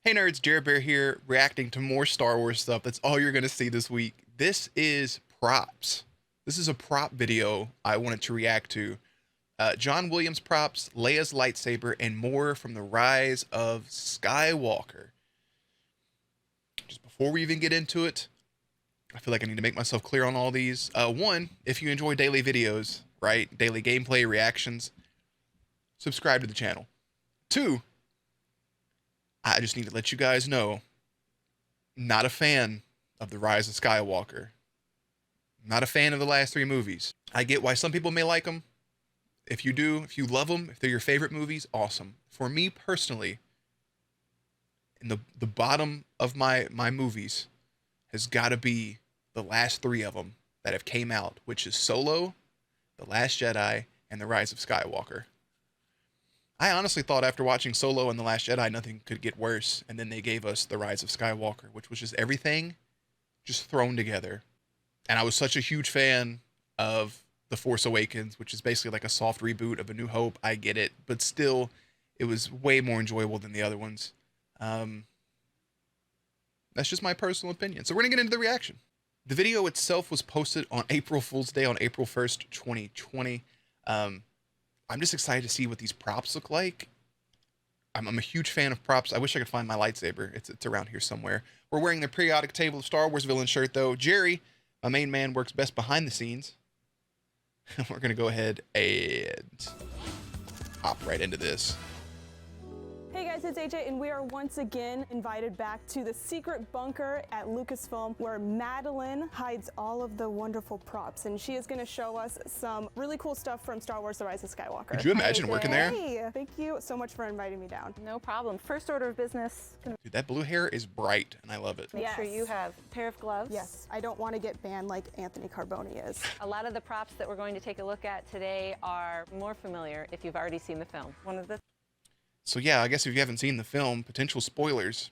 Hey nerds, Jared Bear here, reacting to more Star Wars stuff. That's all you're going to see this week. This is props. This is a prop video I wanted to react to. John Williams props, Leia's lightsaber, and more from the Rise of Skywalker. Just before we even get into it, I feel like I need to make myself clear on all these. One, if you enjoy daily videos, right, daily gameplay reactions, subscribe to the channel. Two, I just need to let you guys know, not a fan of The Rise of Skywalker. Not a fan of the last three movies. I get why some people may like them. If you do, if you love them, if they're your favorite movies, awesome. For me personally, in the bottom of my movies has got to be the last three of them that have came out, which is Solo, The Last Jedi, and The Rise of Skywalker. I honestly thought after watching Solo and The Last Jedi, nothing could get worse. And then they gave us The Rise of Skywalker, which was just everything just thrown together. And I was such a huge fan of The Force Awakens, which is basically like a soft reboot of A New Hope. I get it. But still, it was way more enjoyable than the other ones. That's just my personal opinion. So we're going to get into the reaction. The video itself was posted on April Fool's Day on April 1st, 2020. I'm just excited to see what these props look like. I'm a huge fan of props. I wish I could find my lightsaber. It's around here somewhere. We're wearing the periodic table of Star Wars villain shirt, though. Jerry, my main man, works best behind the scenes. We're going to go ahead and hop right into this. Hey guys, it's AJ, and we are once again invited back to the secret bunker at Lucasfilm where Madeline hides all of the wonderful props, and she is going to show us some really cool stuff from Star Wars: The Rise of Skywalker. Could you imagine working there? Hey, thank you so much for inviting me down. No problem. First order of business. Dude, that blue hair is bright, and I love it. Make sure you have a pair of gloves. Yes, I don't want to get banned like Anthony Carboni is. A lot of the props that we're going to take a look at today are more familiar if you've already seen the film. One of the So yeah, I guess if you haven't seen the film, potential spoilers,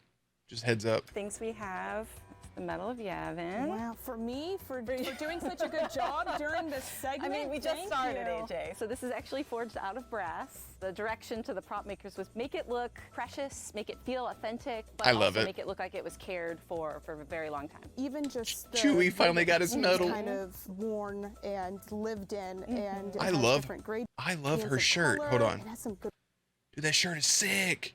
just heads up. things we have is the Medal of Yavin. Wow, for me, for doing such a good job during this segment. I mean, we just thank started, you. AJ. So this is actually forged out of brass. The direction to the prop makers was make it look precious, make it feel authentic, but I love also it. make it look like it was cared for a very long time. Even just the Chewie finally got his medal. kind of worn and lived in, and it I has love different grades. her shirt. Hold on. It has some good Dude, that shirt is sick.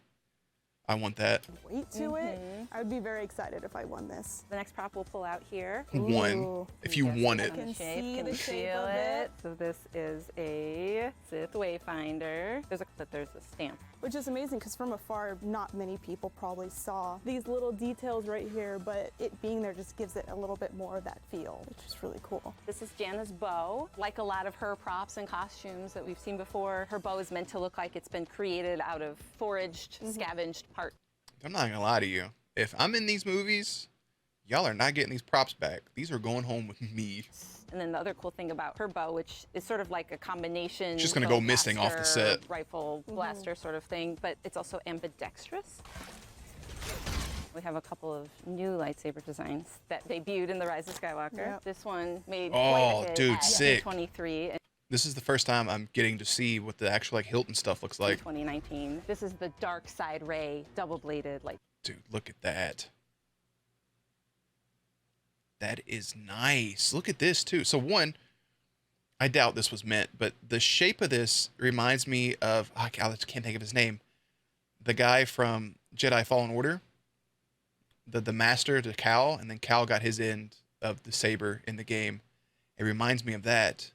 I want that. weight to it. I would be very excited if I won this. The next prop we'll pull out here. One. Ooh. If you want it. can see Can the you shape feel of it? it. So this is a Sith Wayfinder. There's a stamp. Which is amazing because from afar, not many people probably saw these little details right here, but it being there just gives it a little bit more of that feel, which is really cool. This is Janna's bow. Like a lot of her props and costumes that we've seen before, her bow is meant to look like it's been created out of foraged, scavenged parts. I'm not gonna lie to you. If I'm in these movies, y'all are not getting these props back. These are going home with me. And then the other cool thing about her bow, which is sort of like a combination. Just gonna go bow missing off the blaster, set. Rifle blaster sort of thing, but it's also ambidextrous. We have a couple of new lightsaber designs that debuted in The Rise of Skywalker. Yep. This one made Oh, quite a hit dude, at sick. 23 This is the first time I'm getting to see what the actual like Hilton stuff looks in like. 2019. This is the dark side ray, double-bladed, like. Dude, look at that. That is nice. Look at this too. So one, I doubt this was meant, but the shape of this reminds me of, I can't think of his name. The guy from Jedi Fallen Order. The master to Cal, and then Cal got his end of the saber in the game. It reminds me of that.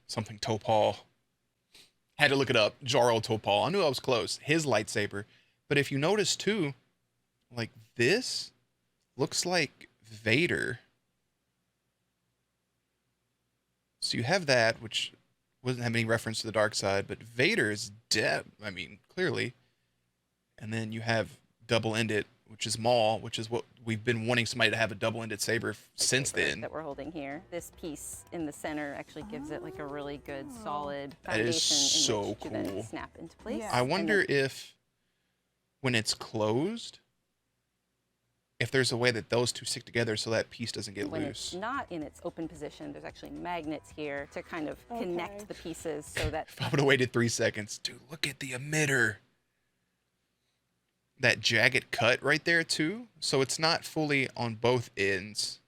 Something Topal. Had to look it up. Jaro Topal. I knew I was close. His lightsaber. But if you notice too, like this looks like Vader. So you have that, which doesn't have any reference to the dark side, but Vader is dead. I mean, clearly. And then you have double-ended, which is Maul, which is what we've been wanting somebody to have a double-ended saber since then. That we're holding here. This piece in the center actually gives it like a really good, solid That is foundation so in which to then cool. snap into place. Yeah. I And wonder then- if when it's closed, if there's a way that those two stick together so that piece doesn't get when it's loose. not in its open position, there's actually magnets here to kind of connect the pieces so that If I would have waited 3 seconds, dude, look at the emitter. that jagged cut right there too. So it's not fully on both ends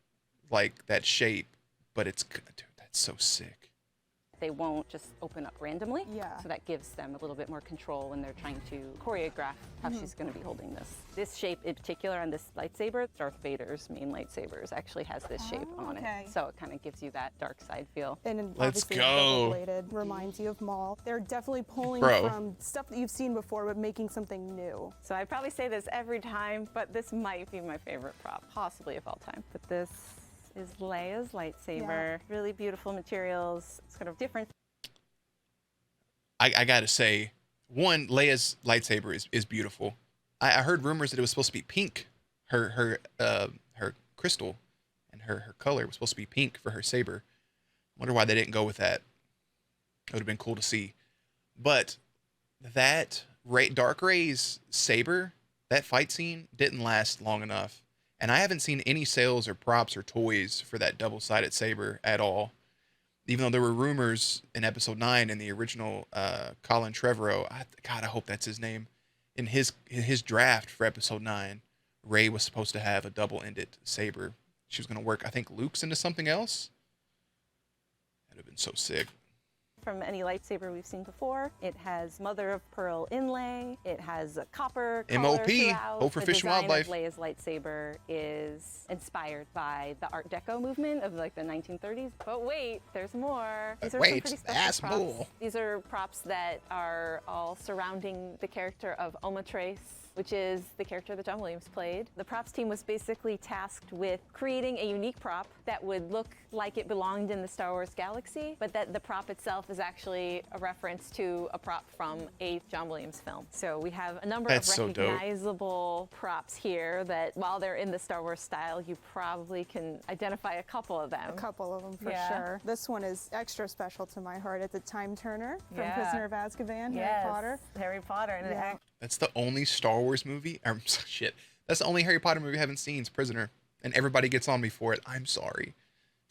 like that shape, but it's, dude, that's so sick. They won't just open up randomly. Yeah. So that gives them a little bit more control when they're trying to choreograph how she's going to be holding this. This shape in particular on this lightsaber, Darth Vader's main lightsabers, actually has this shape on it. So it kind of gives you that dark side feel. And then Let's obviously go. double-bladed reminds you of Maul. They're definitely pulling Bro. from stuff that you've seen before, but making something new. So I probably say this every time, but this might be my favorite prop, possibly of all time. But this is Leia's lightsaber. Really beautiful materials. It's kind of different. I gotta say, one, Leia's lightsaber is beautiful. I heard rumors that it was supposed to be pink. Her crystal and her color was supposed to be pink for her saber. Wonder why they didn't go with that. It would have been cool to see. But that Dark Ray's saber, that fight scene didn't last long enough. And I haven't seen any sales or props or toys for that double-sided saber at all. Even though there were rumors in episode 9 in the original Colin Trevorrow, God, I hope that's his name. In his draft for episode 9, Rey was supposed to have a double-ended saber. She was going to work, I think, Luke's into something else. That'd have been so sick. From any lightsaber we've seen before. It has mother of pearl inlay. It has a copper color MOP, throughout. Hope for The Fish and design Wildlife. of Leia's lightsaber is inspired by the Art Deco movement of like the 1930s. But wait, there's more. These are some pretty special props. more. These are props that are all surrounding the character of Oma Trace, which is the character that John Williams played. The props team was basically tasked with creating a unique prop that would look like it belonged in the Star Wars galaxy, but that the prop itself is actually a reference to a prop from a John Williams film. So we have a number That's of so dope. recognizable props here that while they're in the Star Wars style, you probably can identify a couple of them. A couple of them for Yeah. sure. This one is extra special to my heart. It's a time turner from Yeah. Prisoner of Azkaban, Harry Yes, Potter. Harry Potter. And Yeah. That's the only Star Wars movie, shit. That's the only Harry Potter movie I haven't seen is Prisoner. And everybody gets on me for it. I'm sorry.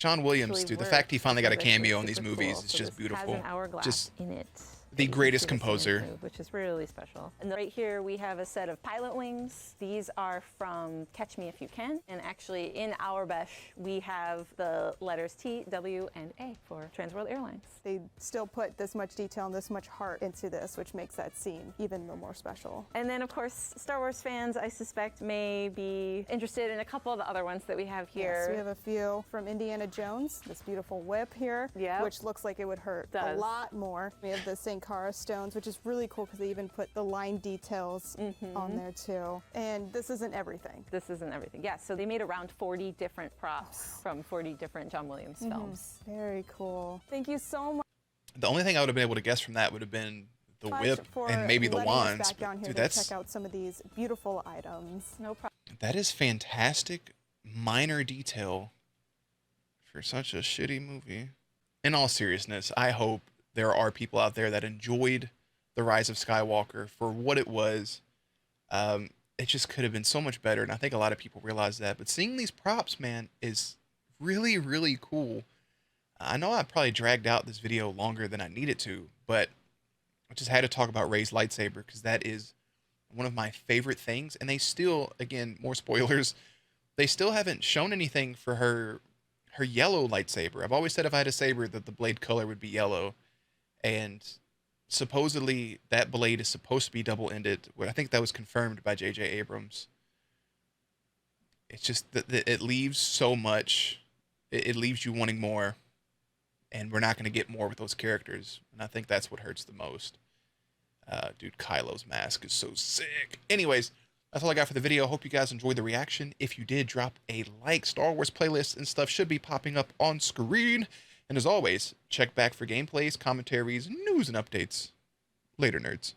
John Williams, actually dude, the works fact he finally got a because it's cameo in these super movies cool. is So just this beautiful. Has an hourglass Just in it. the that you can greatest see the scenes composer. move, which is really special. And right here we have a set of pilot wings. These are from Catch Me If You Can. And actually in our Besh, we have the letters T, W, and A for Transworld Airlines. They still put this much detail and this much heart into this, which makes that scene even more special. And then, of course, Star Wars fans, I suspect, may be interested in a couple of the other ones that we have here. Yes, we have a few from Indiana Jones. This beautiful whip here, Yep. which looks like it would hurt a Does. lot more. We have the Sankara stones, which is really cool because they even put the line details on there too. And this isn't everything. This isn't everything. Yeah, so they made around 40 different props from 40 different John Williams films. Very cool. Thank you so much. The only thing I would have been able to guess from that would have been the whip for and maybe the letting us wands. back down here Dude, to that's check out some of these beautiful items. No problem. that is fantastic minor detail for such a shitty movie. In all seriousness, I hope there are people out there that enjoyed The Rise of Skywalker for what it was. It just could have been so much better, and I think a lot of people realize that. But seeing these props, man, is really, really cool. I know I probably dragged out this video longer than I needed to, but I just had to talk about Rey's lightsaber because that is one of my favorite things. And they still, again, more spoilers, they still haven't shown anything for her yellow lightsaber. I've always said if I had a saber that the blade color would be yellow, and supposedly that blade is supposed to be double-ended. I think that was confirmed by J.J. Abrams. It's just that it leaves so much. It leaves you wanting more, and we're not going to get more with those characters. And I think that's what hurts the most. Dude, Kylo's mask is so sick. Anyways, that's all I got for the video. Hope you guys enjoyed the reaction. If you did, drop a like. Star Wars playlists and stuff should be popping up on screen. And as always, check back for gameplays, commentaries, news, and updates. Later, nerds.